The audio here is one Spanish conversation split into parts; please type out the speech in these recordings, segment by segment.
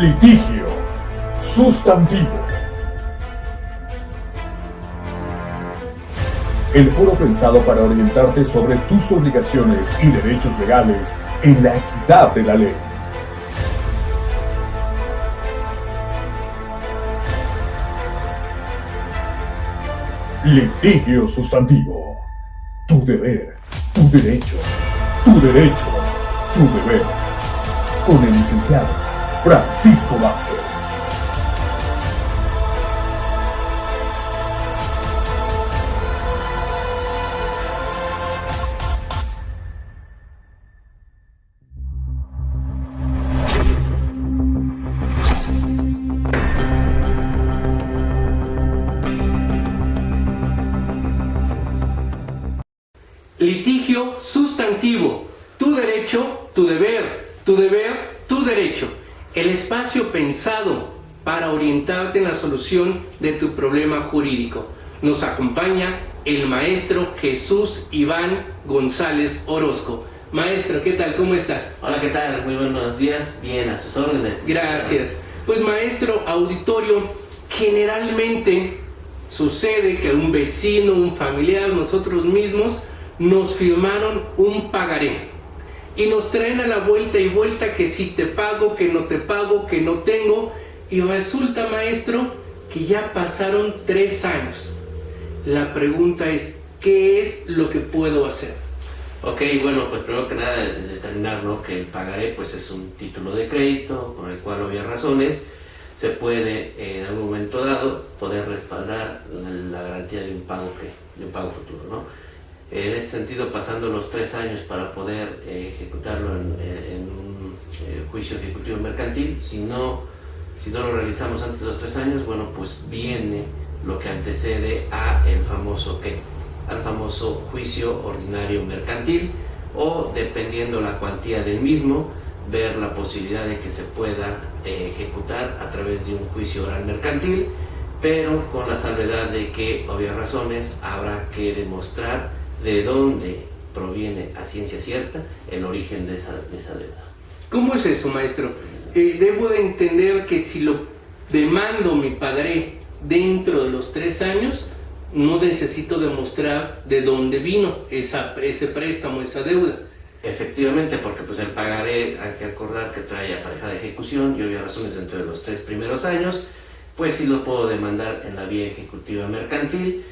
Litigio sustantivo. El foro pensado para orientarte sobre tus obligaciones y derechos legales en la equidad de la ley. Litigio sustantivo. Tu deber, tu derecho, tu derecho, tu deber. Con el licenciado Francisco Vázquez. Litigio sustantivo. Tu derecho, tu deber, tu deber, tu derecho. El espacio pensado para orientarte en la solución de tu problema jurídico. Nos acompaña el maestro Jesús Iván González Orozco. Maestro, ¿qué tal? ¿Cómo estás? Hola, ¿qué tal? Muy buenos días. Bien, a sus órdenes. Gracias. Pues maestro, auditorio, generalmente sucede que un vecino, un familiar, nosotros mismos, nos firmaron un pagaré y nos traen a la vuelta y vuelta que si te pago, que no te pago, que no tengo, y resulta, maestro, que ya pasaron 3 años. La pregunta es, ¿qué es lo que puedo hacer? Ok, bueno, pues primero que nada determinar, ¿no?, que el pagaré pues es un título de crédito con el cual, obvias razones, se puede en algún momento dado poder respaldar la garantía de un pago futuro, ¿no? En ese sentido, pasando los 3 años para poder ejecutarlo en un juicio ejecutivo mercantil, si no lo realizamos antes de los 3 años, bueno, pues viene lo que antecede al famoso juicio ordinario mercantil, o dependiendo la cuantía del mismo, ver la posibilidad de que se pueda ejecutar a través de un juicio oral mercantil, pero con la salvedad de que, obvias razones, habrá que demostrar de dónde proviene a ciencia cierta el origen de esa deuda. ¿Cómo es eso, maestro? Debo de entender que si lo demando mi pagaré dentro de los 3 años, no necesito demostrar de dónde vino ese préstamo, esa deuda. Efectivamente, porque pues el pagaré, hay que acordar que trae aparejada ejecución y obvias razones dentro de los 3 primeros años, pues sí lo puedo demandar en la vía ejecutiva mercantil,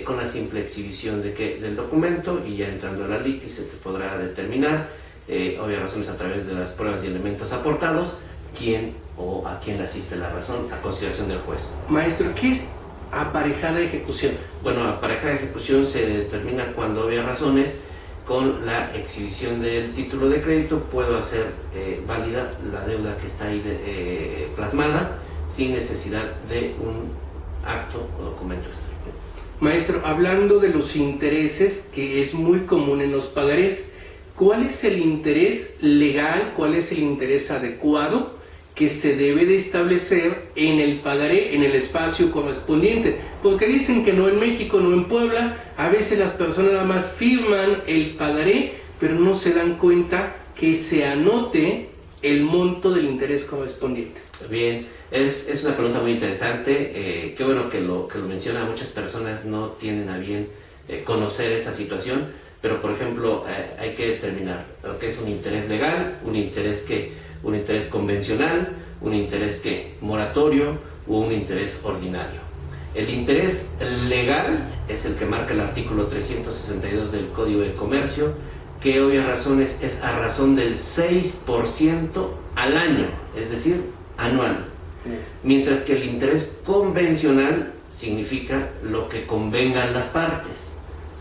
con la simple exhibición del documento, y ya entrando a la litis se te podrá determinar, obvias razones a través de las pruebas y elementos aportados, quién o a quién le asiste la razón a consideración del juez. Maestro, ¿qué es aparejada ejecución? Bueno, aparejada ejecución se determina cuando, obvias razones, con la exhibición del título de crédito puedo hacer válida la deuda que está ahí plasmada, sin necesidad de un acto o documento externo. Maestro, hablando de los intereses, que es muy común en los pagarés, ¿cuál es el interés legal, cuál es el interés adecuado que se debe de establecer en el pagaré, en el espacio correspondiente? Porque dicen que no en México, no en Puebla, a veces las personas nada más firman el pagaré, pero no se dan cuenta que se anote el monto del interés correspondiente. Bien, es una pregunta muy interesante. Qué bueno que lo menciona. Muchas personas no tienen a bien conocer esa situación, pero por ejemplo hay que determinar lo que es un interés legal, un interés convencional, un interés moratorio o un interés ordinario. El interés legal es el que marca el artículo 362 del Código de Comercio, que obvias razones es a razón del 6% al año, es decir, anual. Mientras que el interés convencional significa lo que convengan las partes,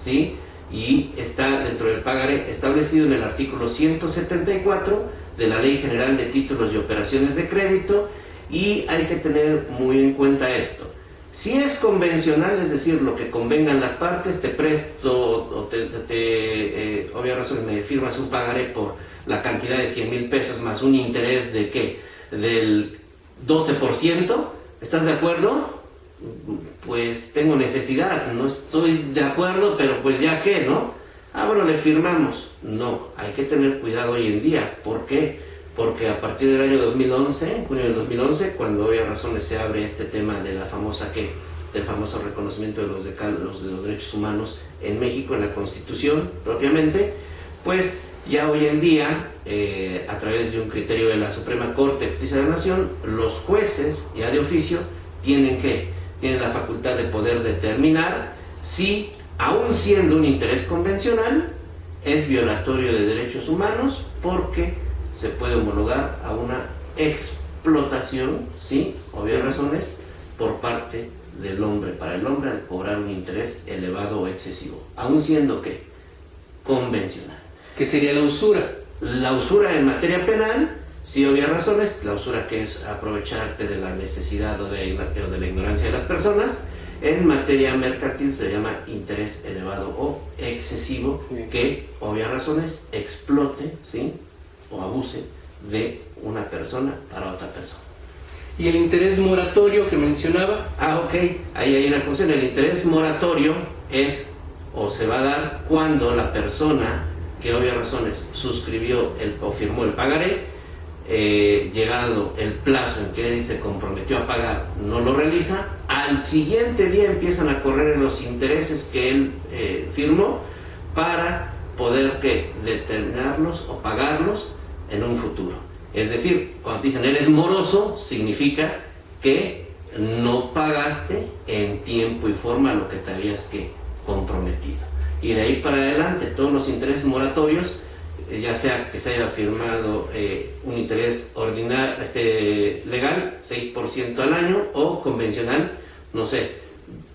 ¿sí? Y está dentro del pagaré establecido en el artículo 174 de la Ley General de Títulos y Operaciones de Crédito, y hay que tener muy en cuenta esto. Si es convencional, es decir, lo que convengan las partes, te presto o obvias razones me firmas un pagaré por la cantidad de 100,000 pesos más un interés de ¿qué? Del 12%, ¿estás de acuerdo? Pues tengo necesidad, no estoy de acuerdo, pero pues ya qué, ¿no? Bueno, le firmamos. No, hay que tener cuidado hoy en día. ¿Por qué? porque a partir del año 2011, en junio del 2011, cuando obvias razones se abre este tema de la famosa del famoso reconocimiento de los derechos humanos en México, en la Constitución propiamente, pues ya hoy en día, a través de un criterio de la Suprema Corte de Justicia de la Nación, los jueces ya de oficio tienen la facultad de poder determinar si, aun siendo un interés convencional, es violatorio de derechos humanos, porque se puede homologar a una explotación, ¿sí? Obvias razones, por parte del hombre, para el hombre, al cobrar un interés elevado o excesivo, aun siendo que convencional. ¿Qué sería la usura? La usura en materia penal, sí, obvias razones, la usura que es aprovecharte de la necesidad o de la ignorancia de las personas. En materia mercantil se llama interés elevado o excesivo, que, obvias razones, explote, ¿sí?, o abuse de una persona para otra persona. ¿Y el interés moratorio que mencionaba? Ok, ahí hay una cuestión. El interés moratorio es, o se va a dar cuando la persona que, obvias razones, suscribió o firmó el pagaré, llegado el plazo en que él se comprometió a pagar, no lo realiza, al siguiente día empiezan a correr los intereses que él firmó para poder determinarlos o pagarlos en un futuro. Es decir, cuando dicen eres moroso, significa que no pagaste en tiempo y forma lo que te habías comprometido. Y de ahí para adelante, todos los intereses moratorios, ya sea que se haya firmado un interés ordinario, legal, 6% al año, o convencional, no sé,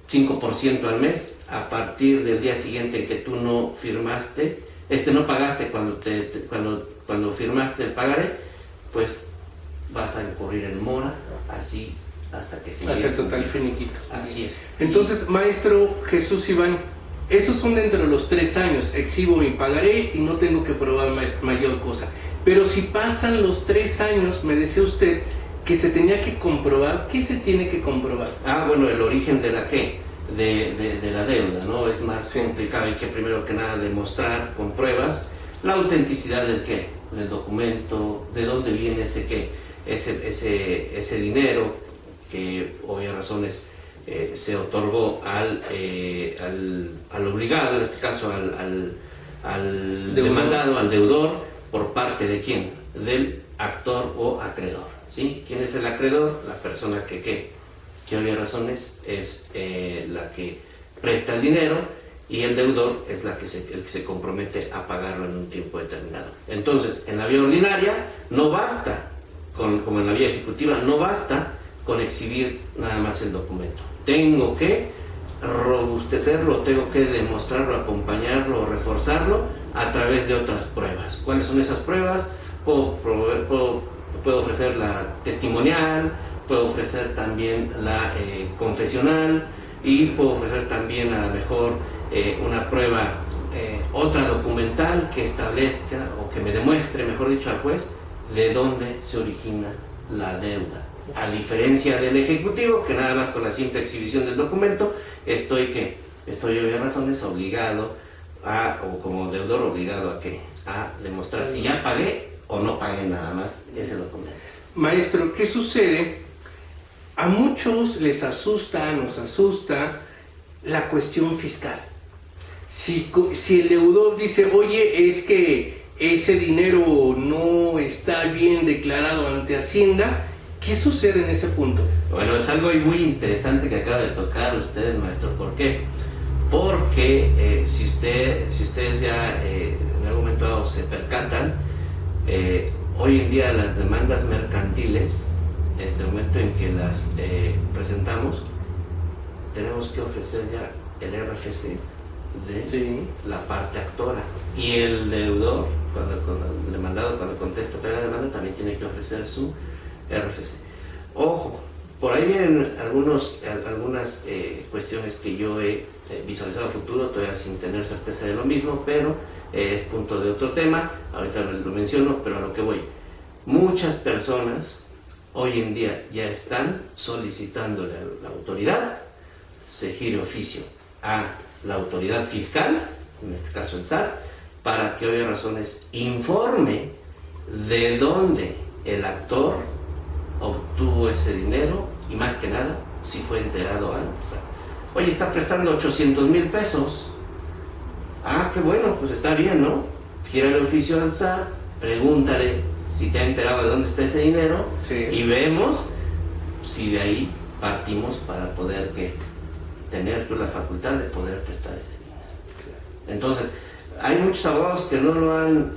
5% al mes, a partir del día siguiente en que tú no firmaste, no pagaste cuando firmaste el pagaré, pues vas a incurrir en mora, así hasta que se hacer total finiquito. Así es. Entonces, maestro Jesús Iván, esos son dentro de los 3 años, exhibo mi pagaré y no tengo que probar mayor cosa. Pero si pasan los 3 años, me decía usted que se tenía que comprobar. ¿Qué se tiene que comprobar? Bueno, el origen de la de la deuda, ¿no? Es más complicado, hay que primero que nada demostrar con pruebas la autenticidad del documento, de dónde viene ese dinero que, obvias razones, se otorgó al obligado, en este caso al demandado, al deudor, por parte de quién, del actor o acreedor, ¿sí? ¿Quién es el acreedor? La persona que obvias razones es la que presta el dinero, y el deudor es el que se compromete a pagarlo en un tiempo determinado. Entonces, en la vía ordinaria no basta, como en la vía ejecutiva, no basta con exhibir nada más el documento. Tengo que robustecerlo, tengo que demostrarlo, acompañarlo o reforzarlo a través de otras pruebas. ¿Cuáles son esas pruebas? Puedo ofrecer la testimonial, puedo ofrecer también la confesional, y puedo ofrecer también a lo mejor una prueba, otra documental que establezca o que me demuestre, mejor dicho, al juez de dónde se origina la deuda. A diferencia del ejecutivo, que nada más con la simple exhibición del documento estoy obvias razones obligado o como deudor obligado a demostrar si ya pagué o no pagué nada más ese documento. Maestro, ¿qué sucede? A muchos les nos asusta la cuestión fiscal. Si el deudor dice, oye, es que ese dinero no está bien declarado ante Hacienda, ¿qué sucede en ese punto? Bueno, es algo muy interesante que acaba de tocar usted, maestro. ¿Por qué? Porque si ustedes ya en algún momento se percatan, hoy en día las demandas mercantiles, desde el momento en que las presentamos, tenemos que ofrecer ya el RFC de la parte actora, y el deudor, cuando el demandado, cuando contesta la demanda, también tiene que ofrecer su RFC. Ojo, por ahí vienen algunas cuestiones que yo he visualizado a futuro, todavía sin tener certeza de lo mismo, pero es punto de otro tema, ahorita lo menciono, pero a lo que voy. Muchas personas hoy en día ya están solicitándole a la autoridad, se gire oficio a la autoridad fiscal, en este caso el SAT, para que, obvias razones, informe de dónde el actor obtuvo ese dinero y más que nada, si fue enterado antes. Oye, está prestando 800,000 pesos. Ah, qué bueno, pues está bien, ¿no? Gira el oficio al SAT, pregúntale si te ha enterado de dónde está ese dinero, Sí. y vemos si de ahí partimos para poder tener la facultad de poder prestar ese dinero. Entonces, hay muchos abogados que no lo han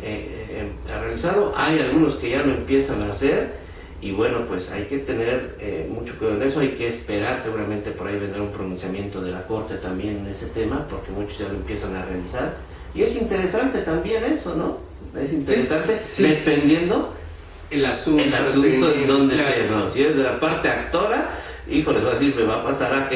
realizado, hay algunos que ya lo empiezan a hacer, y bueno, pues hay que tener mucho cuidado en eso, hay que esperar, seguramente por ahí vendrá un pronunciamiento de la Corte también en ese tema, porque muchos ya lo empiezan a realizar, y es interesante también eso, ¿no? Es interesante, Sí. dependiendo El asunto en dónde claro. esté, ¿no? Si es de la parte actora, híjole, va a decir, me va a pasar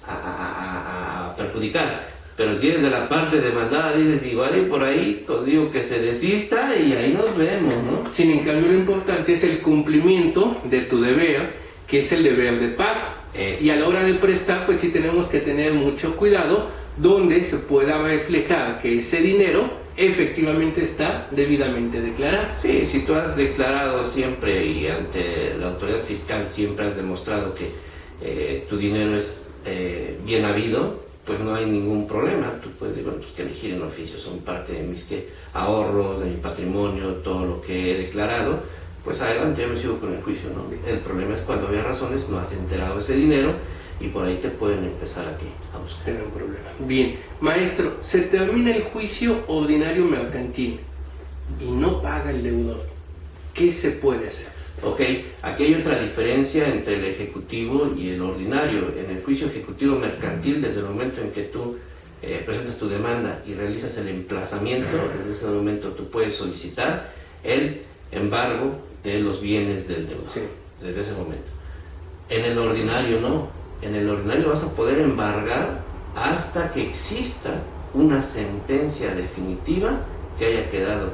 a perjudicar. Pero si es de la parte demandada, dices, igual y por ahí consigo que se desista y ahí nos vemos, ¿no? Sin en cambio, lo importante es el cumplimiento de tu deber, que es el deber de pago. Eso. Y a la hora de prestar, pues sí tenemos que tener mucho cuidado donde se pueda reflejar que ese dinero efectivamente está debidamente declarado. Sí, si tú has declarado siempre y ante la autoridad fiscal siempre has demostrado que tu dinero es bien habido, pues no hay ningún problema. Tú puedes decir, bueno, pues que elegir en oficio, son parte de mis ahorros, de mi patrimonio, todo lo que he declarado, pues adelante, yo me sigo con el juicio, ¿no? El problema es cuando había razones, no has enterado ese dinero y por ahí te pueden empezar a buscar. Tener un problema. Bien, maestro, se termina el juicio ordinario mercantil y no paga el deudor. ¿Qué se puede hacer? Ok, aquí hay otra diferencia entre el ejecutivo y el ordinario. En el juicio ejecutivo mercantil, desde el momento en que tú presentas tu demanda y realizas el emplazamiento, desde ese momento tú puedes solicitar el embargo de los bienes del deudor. Sí. Desde ese momento. En el ordinario no. En el ordinario vas a poder embargar hasta que exista una sentencia definitiva que haya quedado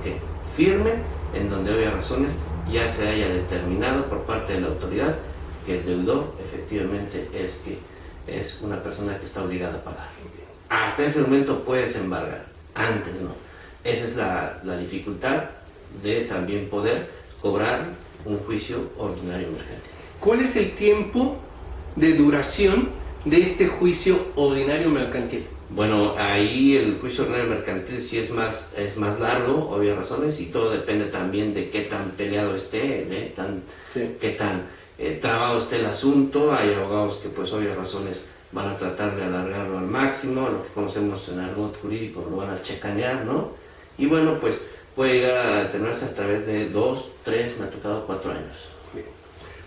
firme, en donde haya razones ya se haya determinado por parte de la autoridad que el deudor efectivamente es una persona que está obligada a pagar. Hasta ese momento puedes embargar, antes no. Esa es la dificultad de también poder cobrar un juicio ordinario mercantil. ¿Cuál es el tiempo de duración de este juicio ordinario mercantil? Bueno, ahí el juicio ordinario mercantil sí es más largo, obvias razones, y todo depende también de qué tan peleado esté, qué tan trabado esté el asunto. Hay abogados que, pues, obvias razones, van a tratar de alargarlo al máximo, lo que conocemos en argot jurídico lo van a checanear, ¿no? Y bueno, pues puede llegar a detenerse a través de 2, 3, me ha tocado 4 años.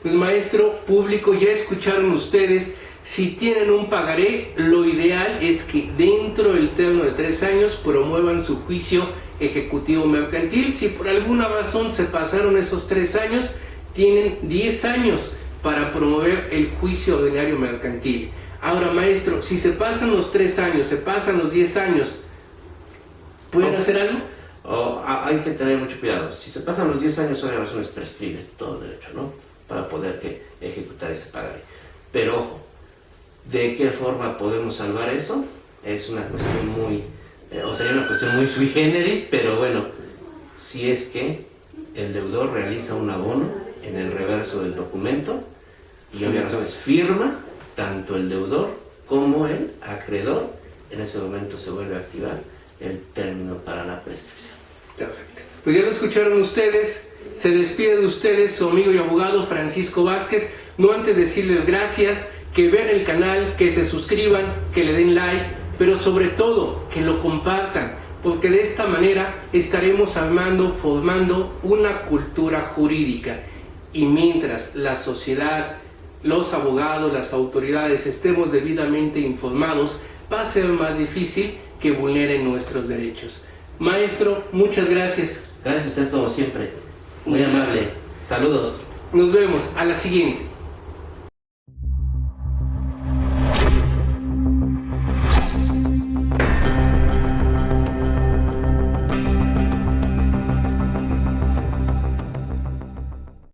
Pues maestro, público, ya escucharon ustedes, si tienen un pagaré, lo ideal es que dentro del término de 3 años promuevan su juicio ejecutivo mercantil. Si por alguna razón se pasaron esos 3 años, tienen 10 años para promover el juicio ordinario mercantil. Ahora, maestro, si se pasan los 3 años, se pasan los 10 años, ¿pueden hacer algo? Hay que tener mucho cuidado. Si se pasan los 10 años, obvias razones, prescribe todo derecho, ¿no? Para poder ejecutar ese pagaré. Pero ojo, ¿de qué forma podemos salvar eso? Es una cuestión sería una cuestión muy sui generis, pero bueno, si es que el deudor realiza un abono en el reverso del documento y obvias razones firma tanto el deudor como el acreedor, en ese momento se vuelve a activar el término para la prescripción. Perfecto. Pues ya lo escucharon ustedes. Se despide de ustedes su amigo y abogado Francisco Vázquez. No antes decirles gracias, que vean el canal, que se suscriban, que le den like, pero sobre todo que lo compartan, porque de esta manera estaremos formando una cultura jurídica. Y mientras la sociedad, los abogados, las autoridades estemos debidamente informados, va a ser más difícil que vulneren nuestros derechos. Maestro, muchas gracias. Gracias a usted como siempre. Muy amable. Saludos. Nos vemos a la siguiente.